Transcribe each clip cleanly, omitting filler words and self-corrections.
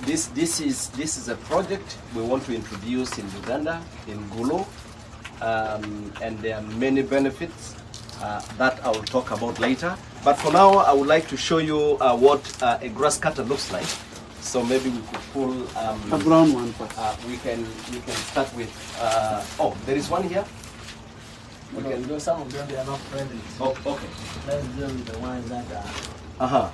This is a project we want to introduce in Uganda, in Gulu, and there are many benefits that I will talk about later. But for now, I would like to show you what a grass cutter looks like. So maybe we could pull a brown one first. We can start with. Oh, there is one here. We can do some of them. They are not friendly. Oh, okay. Let's deal with the ones that Uh-huh. are.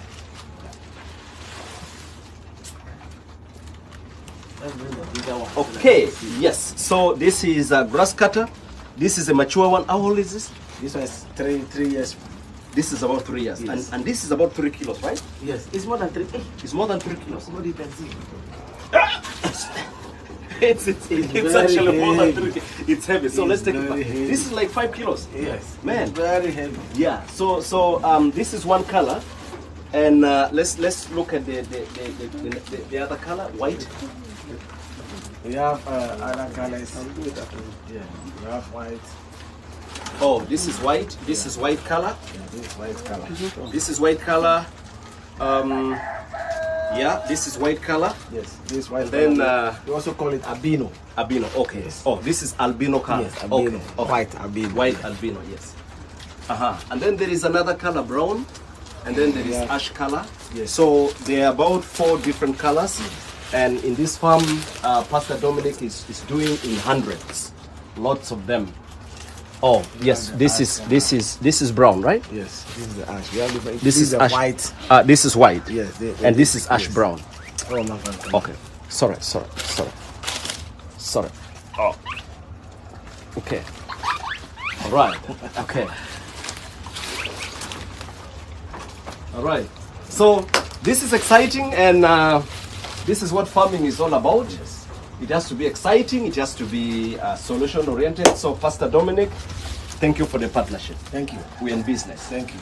Let's bring the bigger one. Okay. Yes. So this is a grass cutter. This is a mature one. How old is this? This one is 3 years. This is about 3 years, Yes. and this is about 3 kilos, right? Yes, it's more than 3. It's more than 3 kilos. What do you can see? It's very actually more than heavy. 3. It's heavy. So let's take it back. very heavy. This is like 5 kilos. Yes, Man. it's very heavy. Yeah. So this is one color, and let's look at the other color, white. We have other colors. Yeah, we have white. Oh, this is white. This is white color. Yeah, this is white color. This is white color. Yeah, this is white color. Yes, this white Then color. We also call it albino. albino. Okay. Yes. Oh, this is albino color. Yes, albino. Okay. White albino. White albino. Yes. And then there is another color, brown, and then there is Yeah. ash color. Yes. So there are about 4 different colors, and in this farm, Pastor Dominic is doing in hundreds, lots of them. Oh yes, this is brown, right? Yes, this is the ash. We have different. This is the ash. white. This is white, Yes, and this is ash brown. Oh, my God. Okay. Sorry. Oh. Okay. All right. Okay. All right. So this is exciting, and this is what farming is all about. It has to be exciting. It has to be solution oriented. So Pastor Dominic, thank you for the partnership. Thank you. We're in business. Thank you.